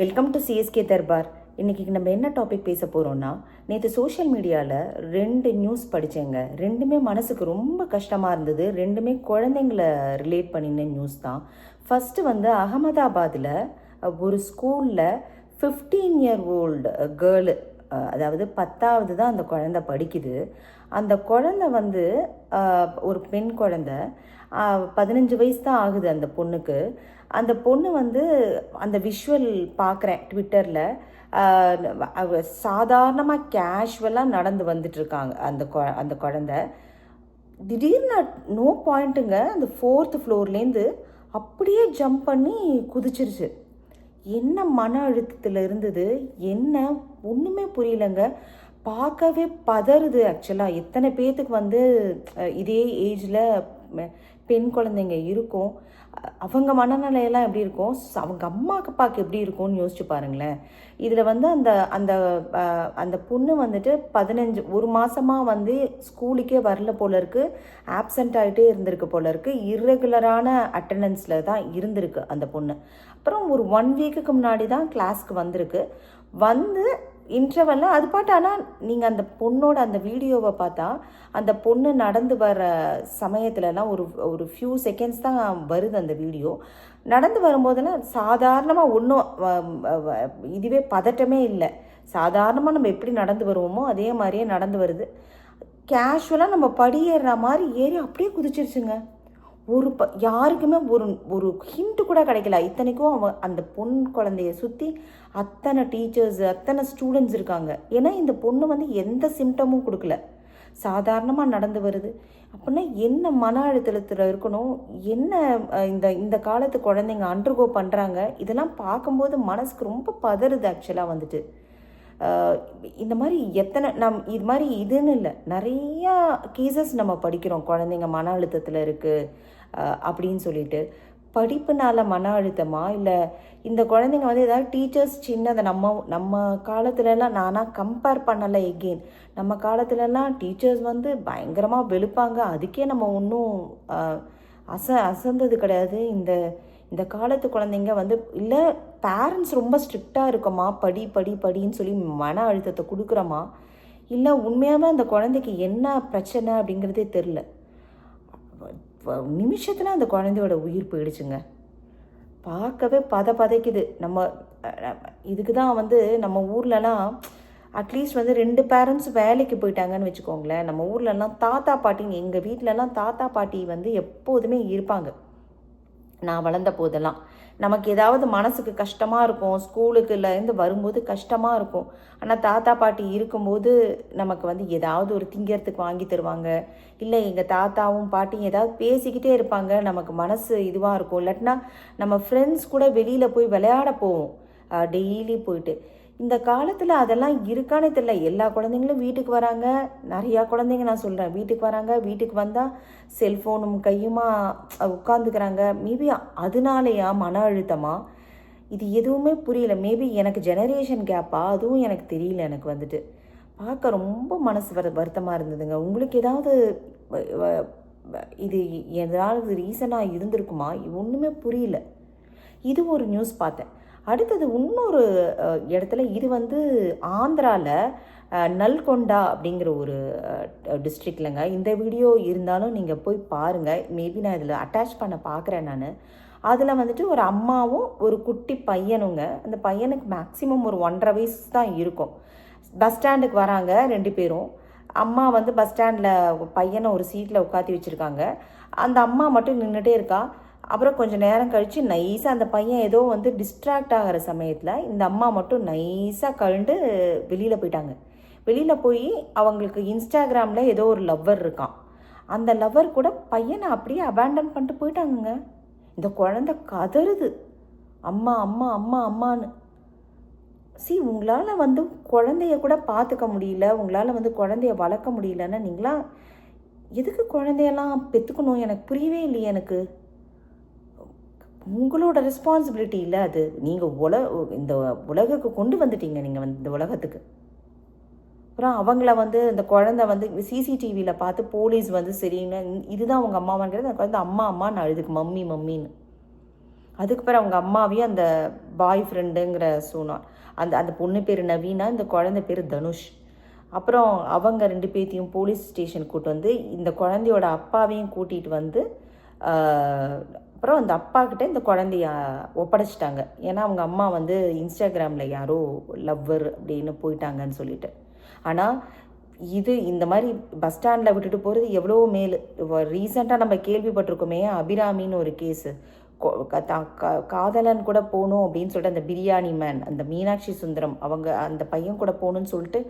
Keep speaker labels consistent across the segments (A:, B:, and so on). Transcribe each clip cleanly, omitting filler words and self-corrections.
A: Welcome to CSK Darbar. இன்றைக்கி நம்ம என்ன டாபிக் பேச போகிறோன்னா, நேற்று சோஷியல் மீடியாவில் 2 நியூஸ் படித்தேங்க. ரெண்டுமே மனசுக்கு ரொம்ப கஷ்டமாக இருந்தது. ரெண்டுமே குழந்தைங்கள ரிலேட் பண்ணின நியூஸ் தான். ஃபஸ்ட்டு வந்து அகமதாபாத்தில் ஒரு ஸ்கூலில் 15 இயர் ஓல்டு கேர்ளு, அதாவது 10வது தான் அந்த குழந்தை படிக்குது. அந்த குழந்தை வந்து ஒரு பெண் குழந்தை, 15 வயசு தான் ஆகுது அந்த பொண்ணுக்கு. அந்த பொண்ணு வந்து அந்த விஷுவல் பார்க்குறேன் ட்விட்டரில். சாதாரணமாக கேஷுவலாக நடந்து வந்துட்டுருக்காங்க அந்த குழந்தை. திடீர்னு நோ பாயிண்ட்டுங்க, அந்த 4th ஃப்ளோர்லேருந்து அப்படியே ஜம்ப் பண்ணி குதிச்சிருச்சு. என்ன மன அழுத்தத்தில் இருந்தது, என்ன ஒன்றுமே புரியலைங்க. பார்க்கவே பதறுது. ஆக்சுவலாக எத்தனை பேர்த்துக்கு வந்து இதே ஏஜில் பெண் குழந்தைங்க இருக்கும், அவங்க மனநிலையெல்லாம் எப்படி இருக்கும், அவங்க அம்மாவுக்கு பார்க்க எப்படி இருக்கும்னு யோசிச்சு பாருங்களேன். இதில் வந்து அந்த அந்த அந்த பொண்ணு வந்துட்டு 1 மாதமாக வந்து ஸ்கூலுக்கே வரல போல இருக்குது, ஆப்சண்ட் ஆகிட்டே இருந்திருக்கு போல இருக்குது, இர்ரெகுலரான அட்டண்டன்ஸில் தான் இருந்திருக்கு அந்த பொண்ணு. அப்புறம் ஒரு 1 வீக்குக்கு முன்னாடி தான் கிளாஸ்க்கு வந்திருக்கு. வந்து இன்டர்வெல்லாம் அது பாட்டு. ஆனால் நீங்கள் அந்த பொண்ணோட அந்த வீடியோவை பார்த்தா, அந்த பொண்ணு நடந்து வர சமயத்துலலாம் ஒரு ஃபியூ செகண்ட்ஸ் தான் வருது அந்த வீடியோ. நடந்து வரும்போதெல்லாம் சாதாரணமாக ஒன்றும் இதுவே பதட்டமே இல்லை. சாதாரணமாக நம்ம எப்படி நடந்து வருவோமோ அதே மாதிரியே நடந்து வருது. கேஷுவலாக நம்ம படியேறுற மாதிரி ஏறி அப்படியே குதிச்சிருச்சுங்க. யாருக்குமே ஒரு ஹிண்ட்டு கூட கிடைக்கல. இத்தனைக்கும் அந்த பொன் குழந்தைய சுற்றி அத்தனை டீச்சர்ஸ், அத்தனை ஸ்டூடெண்ட்ஸ் இருக்காங்க. ஏன்னா இந்த பொண்ணு வந்து எந்த சிம்டமும் கொடுக்கல, சாதாரணமாக நடந்து வருது. அப்படின்னா என்ன மன அழுத்தத்தில் இருக்கணும், என்ன இந்த காலத்து குழந்தைங்க அண்டர்கோ பண்ணுறாங்க. இதெல்லாம் பார்க்கும்போது மனசுக்கு ரொம்ப பதறுது ஆக்சுவலாக வந்துட்டு. இந்த மாதிரி இது மாதிரி இதுன்னு இல்லை, நிறையா கேசஸ் நம்ம படிக்கிறோம். குழந்தைங்க மன அழுத்தத்தில் இருக்குது அப்படின்னு சொல்லிட்டு. படிப்புனால மன அழுத்தமா, இல்லை இந்த குழந்தைங்க வந்து ஏதாவது டீச்சர்ஸ் சின்னதை நம்ம காலத்துலலாம் நானாக கம்பேர் பண்ணலை. எகெயின் நம்ம காலத்துலலாம் டீச்சர்ஸ் வந்து பயங்கரமாக வெளுப்பாங்க, அதுக்கே நம்ம ஒன்றும் அசந்தது கிடையாது. இந்த காலத்து குழந்தைங்க வந்து இல்லை, பேரண்ட்ஸ் ரொம்ப ஸ்ட்ரிக்டாக இருக்கோமா, படின்னு சொல்லி மன அழுத்தத்தை கொடுக்குறோமா, இல்லை உண்மையாகவே அந்த குழந்தைக்கு என்ன பிரச்சனை அப்படிங்கிறதே தெரில. நிமிஷத்தில் அந்த குழந்தையோட உயிர் போயிடுச்சுங்க. பார்க்கவே பதைக்குது. இதுக்கு தான் வந்து நம்ம ஊர்லலாம் அட்லீஸ்ட் வந்து 2 பேரண்ட்ஸ் வேலைக்கு போயிட்டாங்கன்னு வச்சுக்கோங்களேன். நம்ம ஊர்லலாம் தாத்தா பாட்டிங்க, எங்கள் வீட்டிலலாம் தாத்தா பாட்டி வந்து எப்போதுமே இருப்பாங்க. நான் வளர்ந்த போதெல்லாம் நமக்கு ஏதாவது மனசுக்கு கஷ்டமாக இருக்கும், ஸ்கூலுக்குலேருந்து வரும்போது கஷ்டமாக இருக்கும். ஆனால் தாத்தா பாட்டி இருக்கும்போது நமக்கு வந்து ஏதாவது ஒரு திங்கிறதுக்கு வாங்கி தருவாங்க, இல்லை எங்கள் தாத்தாவும் பாட்டியும் ஏதாவது பேசிக்கிட்டே இருப்பாங்க, நமக்கு மனசு இதுவாக இருக்கும். இல்லாட்டினா நம்ம ஃப்ரெண்ட்ஸ் கூட வெளியில் போய் விளையாட போவோம் டெய்லி போயிட்டு. இந்த காலத்தில் அதெல்லாம் இருக்கானே தெரியல. எல்லா குழந்தைங்களும் வீட்டுக்கு வராங்க, நிறையா குழந்தைங்க நான் சொல்கிறேன் வீட்டுக்கு வராங்க, வீட்டுக்கு வந்தால் செல்ஃபோனும் கையுமா உட்காந்துக்கிறாங்க. மேபி அதனாலேயா மன அழுத்தமா, இது எதுவுமே புரியல. மேபி எனக்கு ஜெனரேஷன் கேப்பா, அதுவும் எனக்கு தெரியல. எனக்கு வந்துட்டு பார்க்க ரொம்ப மனசு வருத்தமாக இருந்ததுங்க. உங்களுக்கு ஏதாவது இது ஏதாவது ரீசனாக இருந்திருக்குமா? ஒன்றுமே புரியல. இது ஒரு நியூஸ் பார்த்தேன். அடுத்தது இன்னொரு இடத்துல, இது வந்து ஆந்திராவில் நல்கொண்டா அப்படிங்கிற ஒரு டிஸ்ட்ரிக்ட்லங்க. இந்த வீடியோ இருந்தாலும் நீங்கள் போய் பாருங்கள். மேபி நான் இதில் அட்டாச் பண்ண பார்க்குறேன் நான். அதில் வந்துட்டு ஒரு அம்மாவும் ஒரு குட்டி பையனுங்க. அந்த பையனுக்கு மேக்ஸிமம் ஒரு 1.5 வயசு தான் இருக்கும். பஸ் ஸ்டாண்டுக்கு வராங்க 2 பேரும். அம்மா வந்து பஸ் ஸ்டாண்டில் பையனை ஒரு சீட்டில் உட்காத்தி வச்சுருக்காங்க. அந்த அம்மா மட்டும் நின்றுட்டே இருக்கா. அப்புறம் கொஞ்சம் நேரம் கழித்து நைஸாக அந்த பையன் ஏதோ வந்து டிஸ்ட்ராக்ட் ஆகிற சமயத்தில் இந்த அம்மா மட்டும் நைஸாக கழண்டு வெளியில் போயிட்டாங்க. வெளியில் போய் அவங்களுக்கு இன்ஸ்டாகிராமில் ஏதோ ஒரு லவ்வர் இருக்கான். அந்த லவ்வர் கூட பையனை அப்படியே அபேண்டன் பண்ணிட்டு போயிட்டாங்கங்க. இந்த குழந்தை கதறுது, அம்மா அம்மா அம்மா அம்மான்னு. உங்களால் வந்து குழந்தைய கூட பார்த்துக்க முடியல, உங்களால் வந்து குழந்தைய வளர்க்க முடியலன்னா நீங்களாம் எதுக்கு குழந்தையெல்லாம் பெற்றுக்கணும்? எனக்கு புரியவே இல்லையே. எனக்கு உங்களோட ரெஸ்பான்சிபிலிட்டி இல்லை அது. நீங்கள் இந்த உலகுக்கு கொண்டு வந்துட்டீங்க, நீங்கள் வந்து இந்த உலகத்துக்கு. அப்புறம் அவங்கள வந்து இந்த குழந்தை வந்து சிசிடிவியில் பார்த்து போலீஸ் வந்து சரின்னு இதுதான் உங்கள் அம்மாவாங்கிறது, அந்த குழந்தை அம்மா அம்மான்னு அழுதுக்கு, மம்மின்னு. அதுக்கு பிறகு அவங்க அம்மாவையும் அந்த பாய் ஃப்ரெண்டுங்கிற சொன்னான். அந்த அந்த பொண்ணு பேர் நவீனா, இந்த குழந்தை பேர் தனுஷ். அப்புறம் அவங்க 2 பேத்தையும் போலீஸ் ஸ்டேஷன் கூட்டு வந்து இந்த குழந்தையோட அப்பாவையும் கூட்டிகிட்டு வந்து அப்புறம் அந்த அப்பாக்கிட்ட இந்த குழந்தைய ஒப்படைச்சிட்டாங்க. ஏன்னா அவங்க அம்மா வந்து இன்ஸ்டாகிராமில் யாரோ லவ்வர் அப்படின்னு போயிட்டாங்கன்னு சொல்லிட்டு. ஆனால் இந்த மாதிரி பஸ் ஸ்டாண்டில் விட்டுட்டு போகிறது எவ்வளோ மேல். ரீசெண்டாக நம்ம கேள்விப்பட்டிருக்கோமே அபிராமின்னு ஒரு கேஸு. காதலன் கூட போகணும் அப்படின்னு சொல்லிட்டு அந்த பிரியாணி மேன், அந்த மீனாட்சி சுந்தரம், அவங்க அந்த பையன் கூட போகணுன்னு சொல்லிட்டு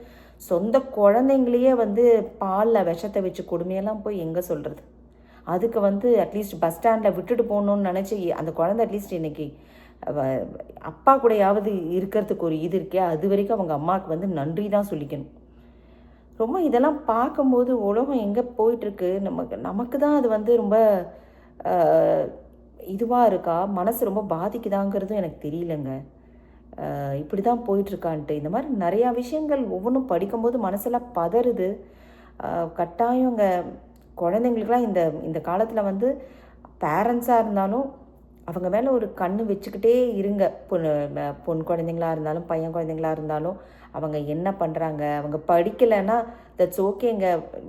A: சொந்த குழந்தைங்களையே வந்து பாலில் விஷத்தை வச்சு கொடுமையெல்லாம் போய் எங்கே சொல்கிறது. அதுக்கு வந்து அட்லீஸ்ட் பஸ் ஸ்டாண்டில் விட்டுட்டு போகணுன்னு நினச்சி அந்த குழந்தை அட்லீஸ்ட் இன்றைக்கி அப்பா கூடயாவது இருக்கிறதுக்கு ஒரு இது இருக்கே, அது வரைக்கும் அவங்க அம்மாவுக்கு வந்து நன்றி தான் சொல்லிக்கணும். ரொம்ப இதெல்லாம் பார்க்கும்போது உலகம் எங்கே போயிட்டுருக்கு, நமக்கு தான் அது வந்து ரொம்ப இதுவாக இருக்கா, மனசு ரொம்ப பாதிக்குதாங்கிறதும் எனக்கு தெரியலங்க. இப்படி தான் போயிட்டுருக்கான்ட்டு இந்த மாதிரி நிறையா விஷயங்கள் ஒவ்வொன்றும் படிக்கும்போது மனசெல்லாம் பதறுது. கட்டாயங்க குழந்தைங்களுக்கெல்லாம் இந்த காலத்தில் வந்து பேரண்ட்ஸாக இருந்தாலும் அவங்க மேலே ஒரு கண்ணு வச்சுக்கிட்டே இருங்க. பொன் குழந்தைங்களாக இருந்தாலும் பையன் குழந்தைங்களாக இருந்தாலும் அவங்க என்ன பண்ணுறாங்க, அவங்க படிக்கலைன்னா தட்ஸ் ஓகேங்க,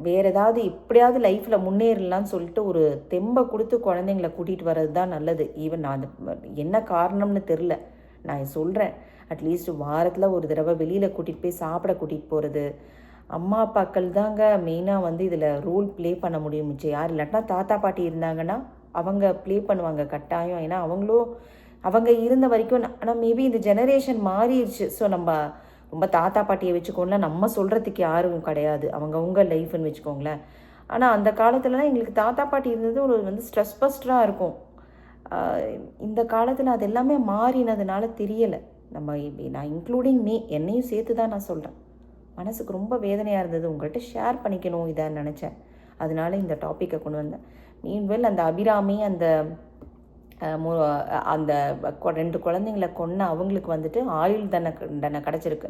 A: வேறு ஏதாவது எப்படியாவது லைஃப்பில் முன்னேறலான்னு சொல்லிட்டு ஒரு தெம்பை கொடுத்து குழந்தைங்கள கூட்டிகிட்டு வர்றது தான் நல்லது. ஈவன் நான் அந்த என்ன காரணம்னு தெரில, நான் சொல்கிறேன் அட்லீஸ்ட் வாரத்தில் ஒரு தடவை வெளியில் கூட்டிகிட்டு போய் சாப்பிட கூட்டிகிட்டு போகிறது. அம்மா அப்பாக்கள் தாங்க மெயினாக வந்து இதில் ரோல் ப்ளே பண்ண முடியும். யார் இல்லாட்டினா தாத்தா பாட்டி இருந்தாங்கன்னா அவங்க ப்ளே பண்ணுவாங்க கட்டாயம். ஏன்னா அவங்க இருந்த வரைக்கும். ஆனால் மேபி இந்த ஜெனரேஷன் மாறிடுச்சு. ஸோ நம்ம ரொம்ப தாத்தா பாட்டியை வச்சுக்கோங்களேன், நம்ம சொல்கிறதுக்கு யாரும் கிடையாது, அவங்கவுங்க லைஃப்னு வச்சுக்கோங்களேன். ஆனால் அந்த காலத்துலலாம் எங்களுக்கு தாத்தா பாட்டி இருந்தது ஒரு வந்து ஸ்ட்ரெஸ் பஸ்டராக இருக்கும். இந்த காலத்தில் அது எல்லாமே மாறினதுனால தெரியலை. நான் இன்க்ளூடிங் என்னையும் சேர்த்து தான் நான் சொல்கிறேன். மனசுக்கு ரொம்ப வேதனையாக இருந்தது, உங்கள்கிட்ட ஷேர் பண்ணிக்கணும் இதை நினச்சேன். அதனால இந்த டாப்பிக்கை கொண்டு வந்தேன். மீன்வெல் அந்த அபிராமி அந்த 2 குழந்தைங்களை கொன்ன அவங்களுக்கு வந்துட்டு ஆயுள் தண்டனை கிடச்சிருக்கு.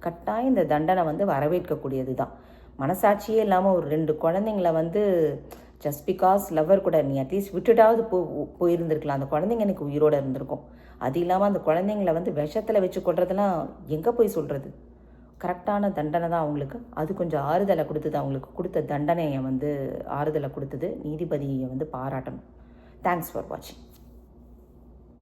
A: கட்டாயம் இந்த தண்டனை வந்து வரவேற்கக்கூடியது தான். மனசாட்சியே இல்லாமல் ஒரு 2 குழந்தைங்கள வந்து ஜஸ்ட் பிகாஸ் லவ்வர் கூட நீ அட்லீஸ்ட் விட்டுட்டாவது போயிருந்துருக்கலாம், அந்த குழந்தைங்க எனக்கு உயிரோடு இருந்திருக்கும். அது இல்லாமல் அந்த குழந்தைங்கள வந்து விஷத்தில் வச்சு கொள்றதெல்லாம் எங்கே போய் சொல்கிறது. கரெக்டான தண்டனை தான் அவங்களுக்கு. அது கொஞ்சம் ஆறுதலை கொடுத்தது, அவங்களுக்கு கொடுத்த தண்டனையை வந்து ஆறுதலை கொடுத்தது. நீதிபதியை வந்து பாராட்டணும். தேங்க்ஸ் ஃபார் வாட்சிங்.